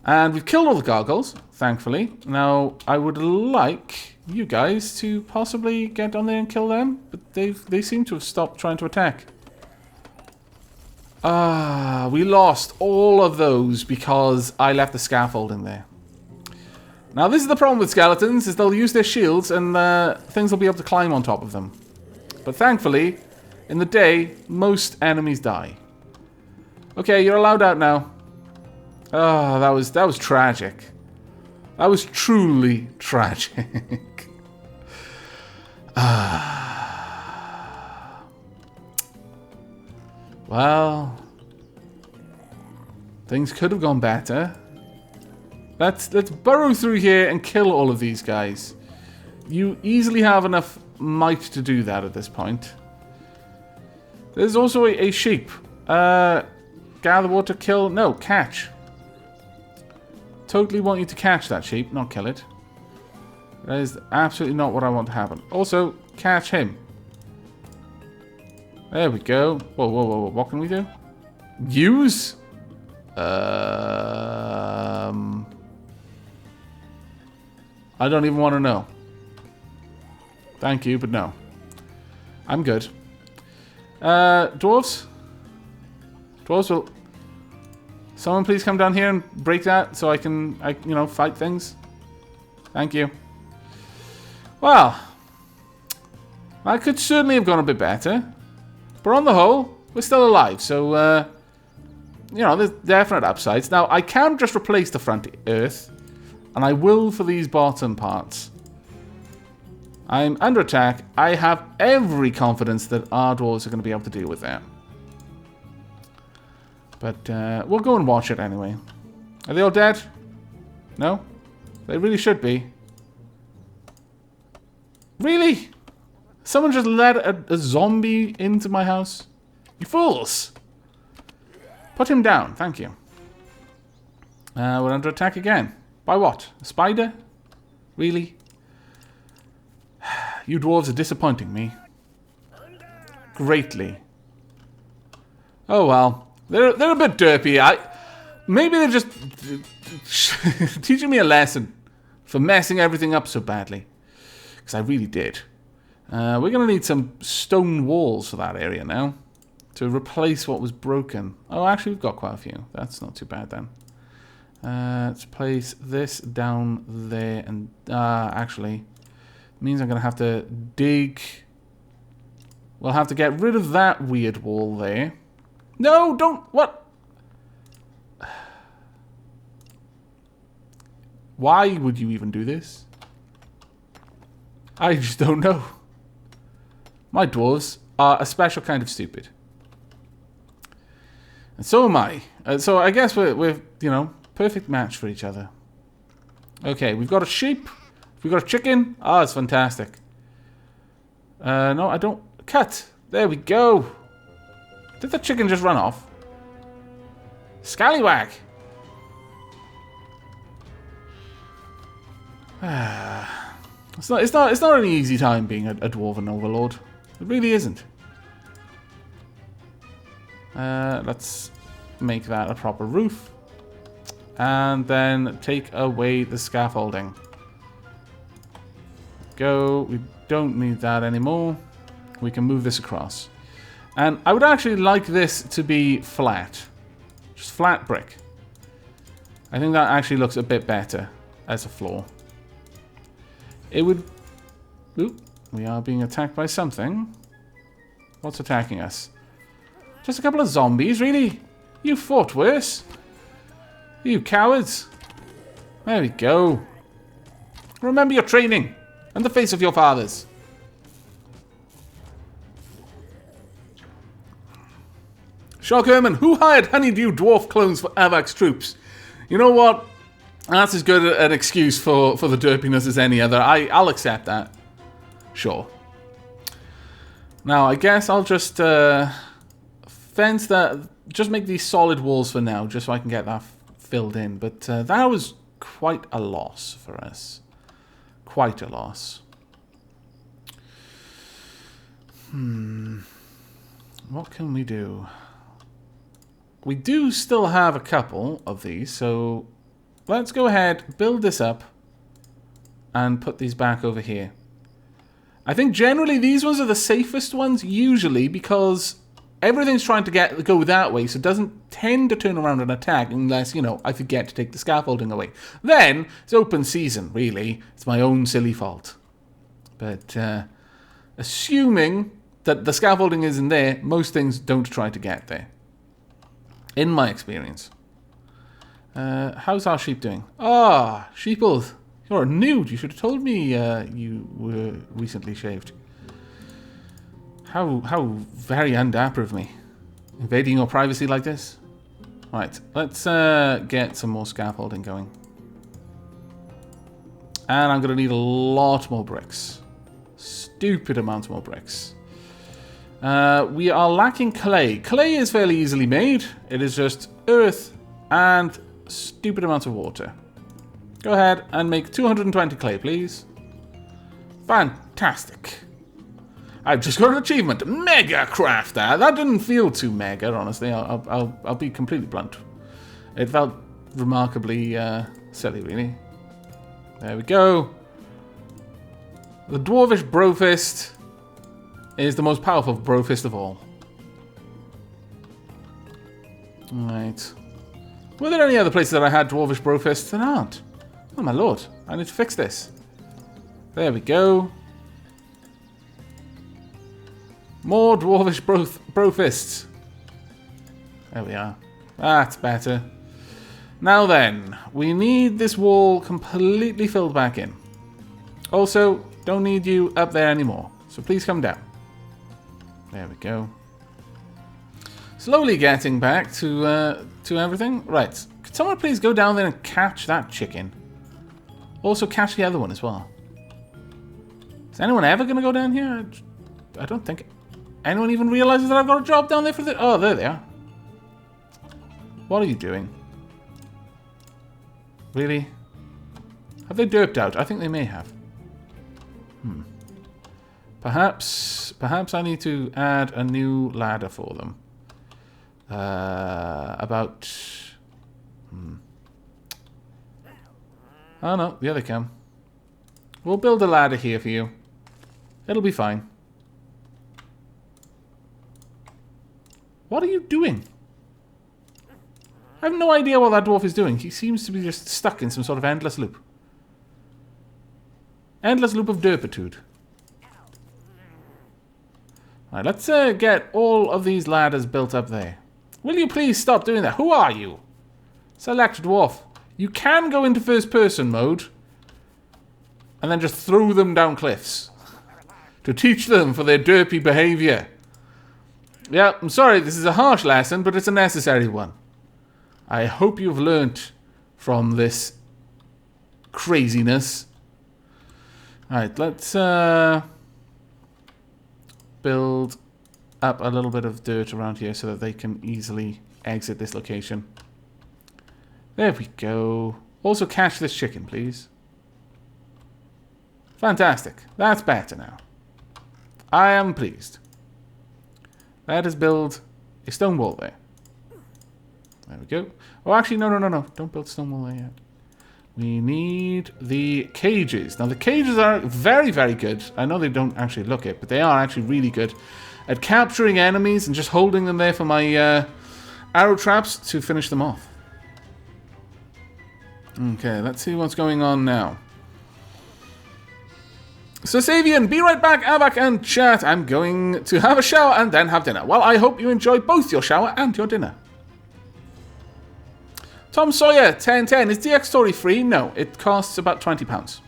And we've killed all the gargoyles, thankfully. Now, I would like you guys to possibly get on there and kill them. But they seem to have stopped trying to attack. We lost all of those because I left the scaffolding there. Now, this is the problem with skeletons, is they'll use their shields and things will be able to climb on top of them. But thankfully, in the day, most enemies die. Okay, you're allowed out now. Oh, that was tragic. That was truly tragic. Well, things could have gone better. Let's burrow through here and kill all of these guys. You easily have enough might to do that at this point. There's also a sheep. Gather water, kill. No, catch. Totally want you to catch that sheep, not kill it. That is absolutely not what I want to happen. Also, catch him. There we go. Whoa, whoa, whoa, whoa. What can we do? Use? I don't even want to know. Thank you, but no. I'm good. Dwarves? Dwarves will... Someone please come down here and break that so I can, you know, fight things. Thank you. Well, I could certainly have gone a bit better. But on the whole, we're still alive. So, you know, there's definite upsides. Now, I can just replace the front earth. And I will for these bottom parts. I'm under attack. I have every confidence that our dwarves are going to be able to deal with that. But we'll go and watch it anyway. Are they all dead? No? They really should be. Really? Someone just let a zombie into my house? You fools! Put him down. Thank you. We're under attack again. By what? A spider? Really? You dwarves are disappointing me. Greatly. Oh well. They're a bit derpy. Maybe they're just teaching me a lesson for messing everything up so badly. Because I really did. We're going to need some stone walls for that area now. To replace what was broken. Oh, actually we've got quite a few. That's not too bad then. Let's place this down there. And actually, it means I'm going to have to dig. We'll have to get rid of that weird wall there. No, don't. What? Why would you even do this? I just don't know. My dwarves are a special kind of stupid. And so am I. So I guess we're, you know, perfect match for each other. Okay, we've got a sheep. We've got a chicken. Ah, it's fantastic. No, I don't. Cut. There we go. Did the chicken just run off? Scallywag. It's not an easy time being a dwarven overlord. It really isn't. Let's make that a proper roof. And then take away the scaffolding. Go. We don't need that anymore. We can move this across. And I would actually like this to be flat. Just flat brick. I think that actually looks a bit better as a floor. It would... Oop, we are being attacked by something. What's attacking us? Just a couple of zombies, really? You fought worse. You cowards. There we go. Remember your training and the face of your fathers. Shock Herman, who hired honeydew dwarf clones for Avak's troops? You know what? That's as good an excuse for the derpiness as any other. I'll accept that. Sure. Now, I guess I'll just fence that. Just make these solid walls for now, just so I can get that filled in. But that was quite a loss for us. Quite a loss. What can we do? We do still have a couple of these, so let's go ahead, build this up, and put these back over here. I think generally these ones are the safest ones, usually, because everything's trying to go that way, so it doesn't tend to turn around and attack unless, you know, I forget to take the scaffolding away. Then, it's open season, really. It's my own silly fault. But, assuming that the scaffolding isn't there, most things don't try to get there. In my experience. How's our sheep doing? Ah, sheeple. You're a nude. You should have told me you were recently shaved. How very undapper of me. Invading your privacy like this? Right, let's get some more scaffolding going. And I'm going to need a lot more bricks. Stupid amounts more bricks. We are lacking clay. Clay is fairly easily made. It is just earth and stupid amounts of water. Go ahead and make 220 clay, please. Fantastic. I've just got an achievement. Mega crafter. That didn't feel too mega, honestly. I'll be completely blunt. It felt remarkably silly, really. There we go. The Dwarvish Brofist is the most powerful Brofist of all. Right. Were there any other places that I had Dwarvish Brofists? There aren't. Oh my lord. I need to fix this. There we go. More Dwarvish Brofists. There we are. That's better. Now then, we need this wall completely filled back in. Also, don't need you up there anymore. So please come down. There we go. Slowly getting back to everything. Right. Could someone please go down there and catch that chicken? Also catch the other one as well. Is anyone ever going to go down here? I don't think anyone even realizes that I've got a job down there for the... Oh, there they are. What are you doing? Really? Have they derped out? I think they may have. Perhaps I need to add a new ladder for them. Oh no, the other come. We'll build a ladder here for you. It'll be fine. What are you doing? I have no idea what that dwarf is doing. He seems to be just stuck in some sort of endless loop. Endless loop of derpitude. Alright, let's get all of these ladders built up there. Will you please stop doing that? Who are you? Select dwarf. You can go into first person mode and then just throw them down cliffs to teach them for their derpy behavior. Yeah, I'm sorry, this is a harsh lesson, but it's a necessary one. I hope you've learnt from this craziness. Alright, let's build up a little bit of dirt around here so that they can easily exit this location. There we go. Also catch this chicken, please. Fantastic. That's better now. I am pleased. Let us build a stone wall there. There we go. Oh, actually, no. Don't build stone wall there yet. We need the cages. Now, the cages are very, very good. I know they don't actually look it, but they are actually really good at capturing enemies and just holding them there for my arrow traps to finish them off. Okay, let's see what's going on now. So, Savian, be right back, Avak, and chat. I'm going to have a shower and then have dinner. Well, I hope you enjoy both your shower and your dinner. Tom Sawyer, 1010. Is DX Story free? No, it costs about £20.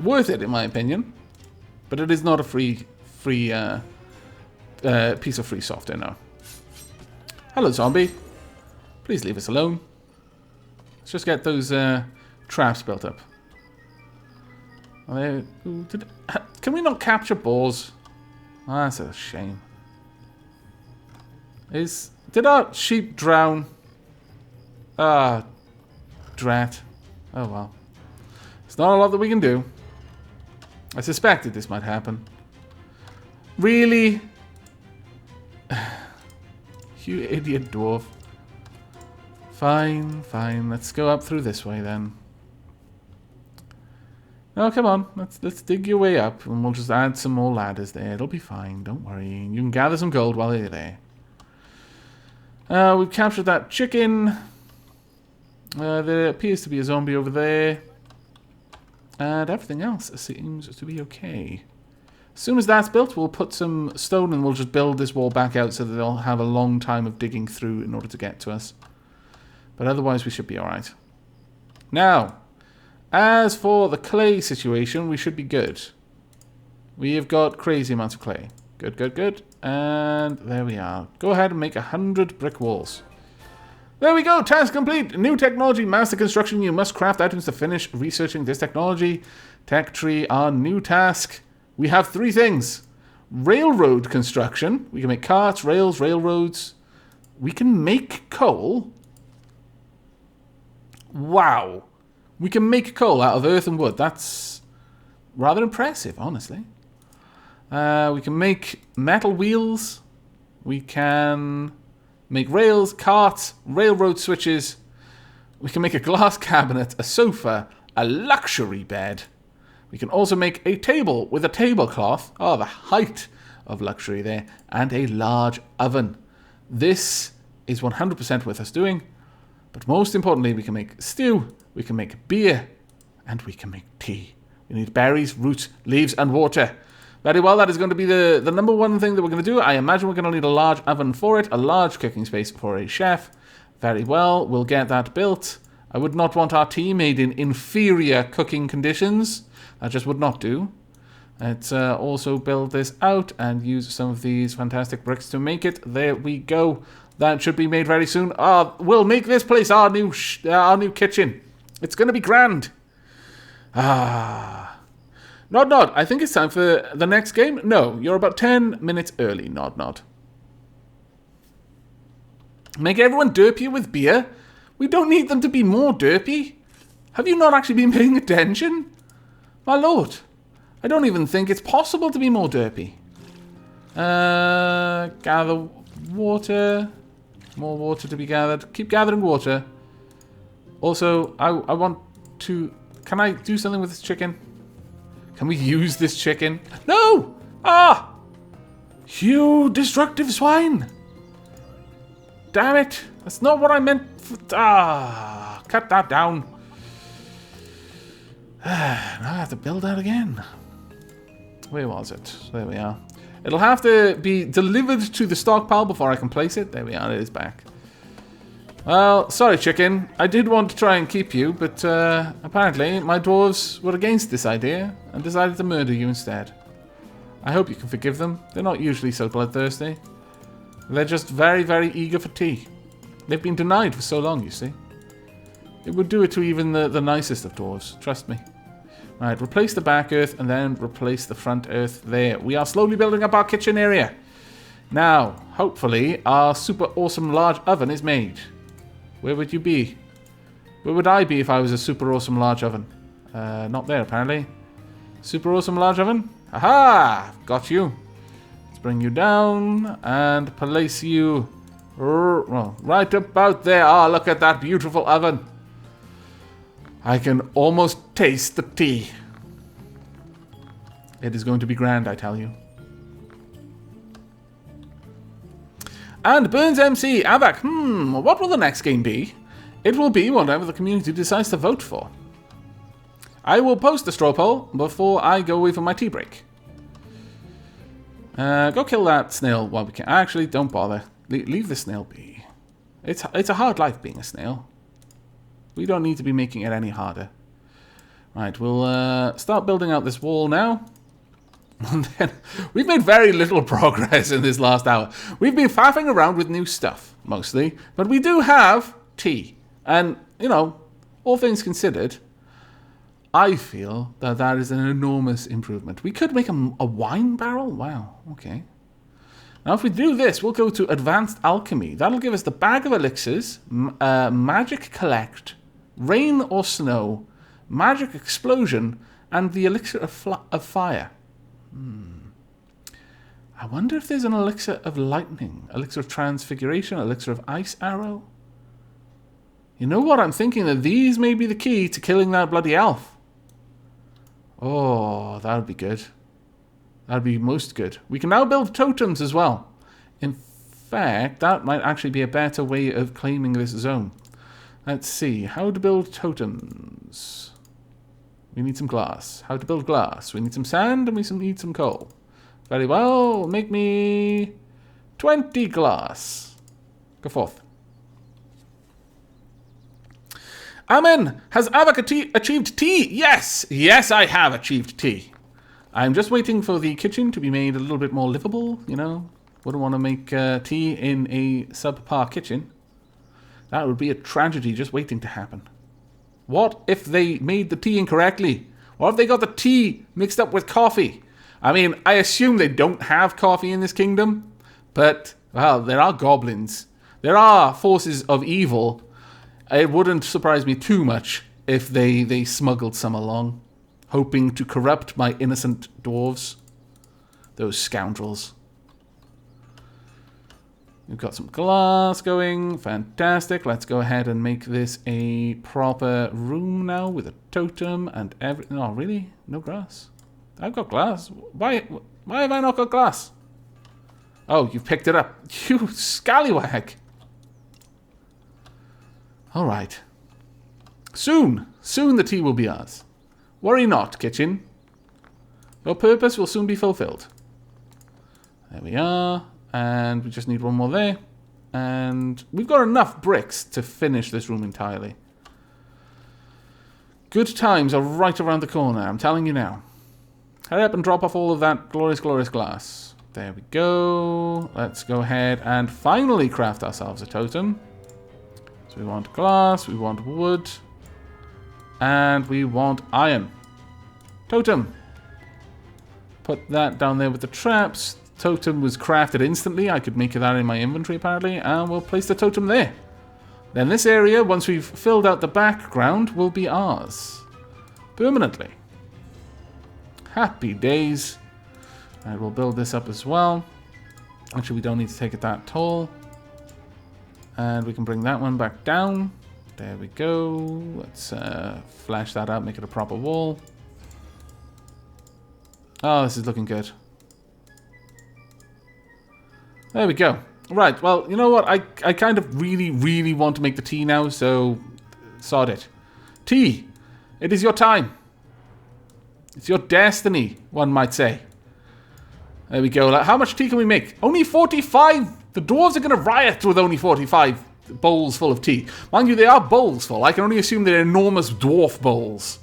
Worth it, in my opinion. But it is not a free piece of free software, no. Hello, zombie. Please leave us alone. Let's just get those traps built up. Are they, can we not capture boars? Oh, that's a shame. Did our sheep drown? Ah, drat. Oh well. There's not a lot that we can do. I suspected this might happen. Really? You idiot dwarf. Fine. Let's go up through this way then. No, come on. Let's dig your way up and we'll just add some more ladders there. It'll be fine. Don't worry. You can gather some gold while you're there. We've captured that chicken. There appears to be a zombie over there. And everything else seems to be okay. As soon as that's built, we'll put some stone and we'll just build this wall back out so that they'll have a long time of digging through in order to get to us. But otherwise, we should be alright. Now, as for the clay situation, we should be good. We have got crazy amounts of clay. Good. And there we are. Go ahead and make 100 brick walls. There we go, task complete. New technology, master construction. You must craft items to finish researching this technology. Tech tree, our new task. We have 3 things. Railroad construction. We can make carts, rails, railroads. We can make coal. Wow. We can make coal out of earth and wood. That's rather impressive, honestly. We can make metal wheels. We can make rails, carts, railroad switches. We can make a glass cabinet, a sofa, a luxury bed. We can also make a table with a tablecloth. Oh, the height of luxury there. And a large oven. This is 100% worth us doing. But most importantly, we can make stew, we can make beer, and we can make tea. We need berries, roots, leaves, and water. Very well, that is going to be the number one thing that we're going to do. I imagine we're going to need a large oven for it, a large cooking space for a chef. Very well, we'll get that built. I would not want our tea made in inferior cooking conditions. That just would not do. Let's also build this out and use some of these fantastic bricks to make it. There we go. That should be made very soon. We'll make this place our new kitchen. It's going to be grand. Nod, Nod, I think it's time for the next game. No, you're about 10 minutes early, Nod, Nod. Make everyone derpier with beer? We don't need them to be more derpy. Have you not actually been paying attention? My lord, I don't even think it's possible to be more derpy. Gather water. More water to be gathered. Keep gathering water. Also, I want to... Can I do something with this chicken? Can we use this chicken? No! Ah! You destructive swine! Damn it! That's not what I meant. Cut that down. Now I have to build that again. Where was it? There we are. It'll have to be delivered to the stockpile before I can place it. There we are, it is back. Well, sorry chicken. I did want to try and keep you, but apparently my dwarves were against this idea and decided to murder you instead. I hope you can forgive them. They're not usually so bloodthirsty. They're just very, very eager for tea. They've been denied for so long, you see. It would do it to even the nicest of dwarves, trust me. Right, replace the back earth and then replace the front earth there. We are slowly building up our kitchen area. Now, hopefully, our super awesome large oven is made. Where would you be? Where would I be if I was a super awesome large oven? Not there, apparently. Super awesome large oven? Aha! Got you. Let's bring you down and place you right about there. Ah, look at that beautiful oven. I can almost taste the tea. It is going to be grand, I tell you. And Burns MC, Avak, what will the next game be? It will be whatever the community decides to vote for. I will post the straw poll before I go away for my tea break. Go kill that snail while we can. Actually, don't bother. Leave the snail be. It's a hard life being a snail. We don't need to be making it any harder. Right, we'll start building out this wall now. And then, we've made very little progress in this last hour. We've been faffing around with new stuff, mostly. But we do have tea. And, you know, all things considered, I feel that that is an enormous improvement. We could make a wine barrel? Wow, okay. Now, if we do this, we'll go to Advanced Alchemy. That'll give us the Bag of Elixirs, Magic Collect, Rain or Snow, Magic Explosion, and the Elixir of Fire. I wonder if there's an Elixir of Lightning, Elixir of Transfiguration, Elixir of Ice Arrow. You know what? I'm thinking that these may be the key to killing that bloody elf. Oh, that would be good. That would be most good. We can now build totems as well. In fact, that might actually be a better way of claiming this zone. Let's see. How to build totems. We need some glass. How to build glass. We need some sand and we need some coal. Very well. Make me 20 glass. Go forth. Amen. Has Avak achieved tea? Yes. Yes, I have achieved tea. I'm just waiting for the kitchen to be made a little bit more livable, you know. Wouldn't want to make tea in a subpar kitchen. That would be a tragedy just waiting to happen. What if they made the tea incorrectly? What if they got the tea mixed up with coffee? I mean, I assume they don't have coffee in this kingdom, but, well, there are goblins. There are forces of evil. It wouldn't surprise me too much if they smuggled some along, hoping to corrupt my innocent dwarves. Those scoundrels. We've got some glass going. Fantastic. Let's go ahead and make this a proper room now with a totem and everything. Oh, really? No grass? I've got glass. Why have I not got glass? Oh, you've picked it up. You scallywag. All right. Soon the tea will be ours. Worry not, kitchen. Your purpose will soon be fulfilled. There we are. And we just need one more there. And we've got enough bricks to finish this room entirely. Good times are right around the corner, I'm telling you now. Hurry up and drop off all of that glorious, glorious glass. There we go. Let's go ahead and finally craft ourselves a totem. So we want glass, we want wood, and we want iron. Totem. Put that down there with the traps. Totem was crafted instantly. I could make that in my inventory apparently, and we'll place the totem there. Then this area, once we've filled out the background, will be ours. Permanently. Happy days. And we'll build this up as well. Actually, we don't need to take it that tall. And we can bring that one back down. There we go. Let's flash that out, make it a proper wall. Oh, this is looking good. There we go. Right, well, you know what? I kind of really want to make the tea now, so sod it. Tea, it is your time. It's your destiny, one might say. There we go. Like, how much tea can we make? Only 45! The dwarves are going to riot with only 45 bowls full of tea. Mind you, they are bowls full. I can only assume they're enormous dwarf bowls.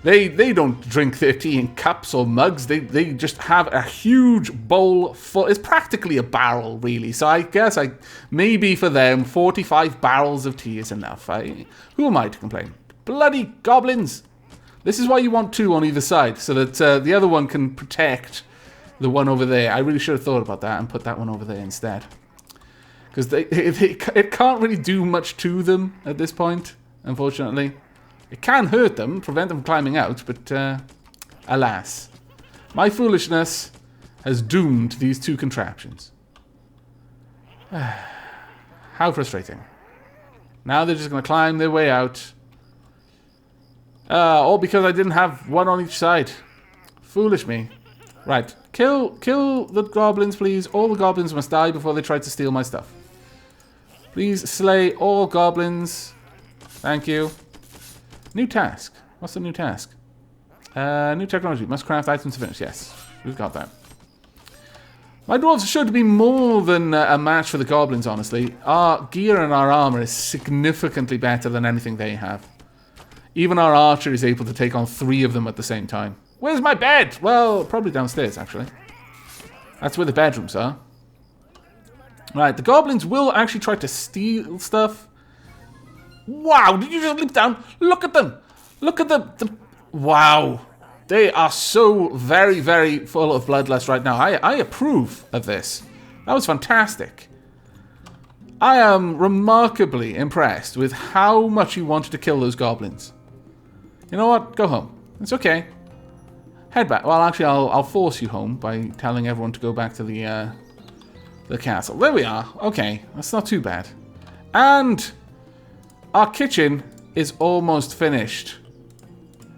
They don't drink their tea in cups or mugs. They just have a huge bowl full. It's practically a barrel, really. So I guess maybe for them, 45 barrels of tea is enough. Who am I to complain? Bloody goblins! This is why you want two on either side, so that the other one can protect the one over there. I really should have thought about that and put that one over there instead. Because it can't really do much to them at this point, unfortunately. It can hurt them, prevent them from climbing out, but alas. My foolishness has doomed these two contraptions. How frustrating. Now they're just going to climb their way out. All because I didn't have one on each side. Foolish me. Right, kill the goblins, please. All the goblins must die before they try to steal my stuff. Please slay all goblins. Thank you. New task. What's the new task? New technology. Must craft items to finish. Yes, we've got that. My dwarves should be more than a match for the goblins, honestly. Our gear and our armor is significantly better than anything they have. Even our archer is able to take on 3 of them at the same time. Where's my bed? Well, probably downstairs, actually. That's where the bedrooms are. Right, the goblins will actually try to steal stuff. Wow, did you just leap down? Look at them. Look at the... Wow. They are so very, very full of bloodlust right now. I approve of this. That was fantastic. I am remarkably impressed with how much you wanted to kill those goblins. You know what? Go home. It's okay. Head back. Well, actually, I'll force you home by telling everyone to go back to the castle. There we are. Okay, that's not too bad. And our kitchen is almost finished.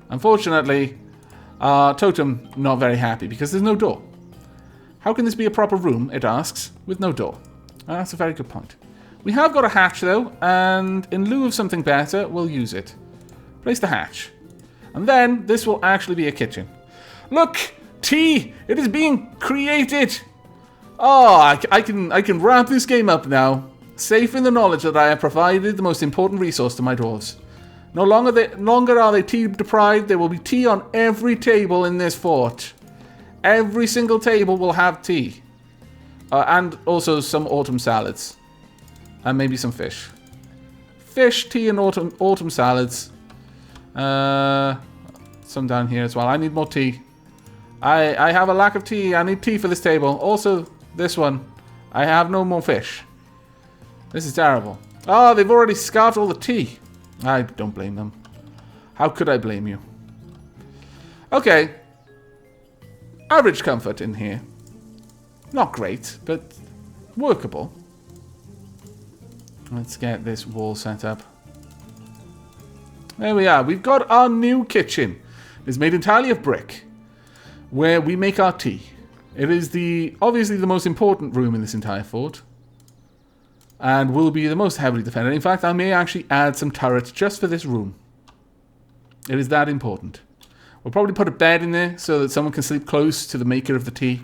Unfortunately, our totem not very happy because there's no door. How can this be a proper room, it asks, with no door? That's a very good point. We have got a hatch, though, and in lieu of something better, we'll use it. Place the hatch. And then this will actually be a kitchen. Look! Tea! It is being created! Oh, I can wrap this game up now. Safe in the knowledge that I have provided the most important resource to my dwarves. No longer are they tea deprived. There will be tea on every table in this fort. Every single table will have tea. And also some autumn salads. And maybe some fish. Fish, tea, and autumn salads. Some down here as well. I need more tea. I have a lack of tea. I need tea for this table. Also, this one. I have no more fish. This is terrible. Oh, they've already scarfed all the tea. I don't blame them. How could I blame you? Okay. Average comfort in here. Not great, but workable. Let's get this wall set up. There we are. We've got our new kitchen. It's made entirely of brick, where we make our tea. It is obviously the most important room in this entire fort, and will be the most heavily defended. In fact, I may actually add some turrets just for this room. It is that important. We'll probably put a bed in there so that someone can sleep close to the maker of the tea.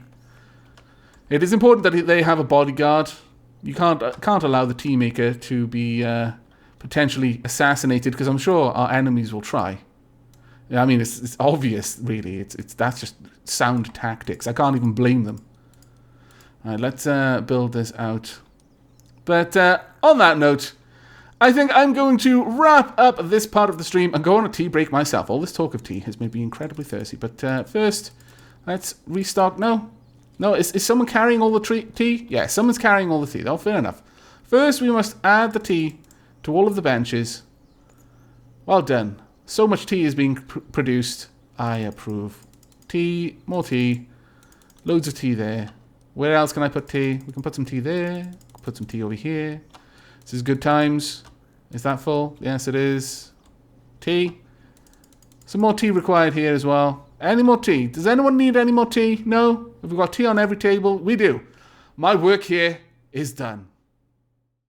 It is important that they have a bodyguard. You can't allow the tea maker to be potentially assassinated, because I'm sure our enemies will try. I mean, it's obvious, really. That's just sound tactics. I can't even blame them. All right, let's build this out. But on that note, I think I'm going to wrap up this part of the stream and go on a tea break myself. All this talk of tea has made me incredibly thirsty. But first, let's restock. No, is someone carrying all the tea? Yeah, someone's carrying all the tea. Oh, fair enough. First, we must add the tea to all of the benches. Well done. So much tea is being produced. I approve. Tea, more tea. Loads of tea there. Where else can I put tea? We can put some tea there. Put some tea over here. This is good times. Is that full? Yes, it is. Tea. Some more tea required here as well. Any more tea? Does anyone need any more tea? No? Have we got tea on every table? We do. My work here is done.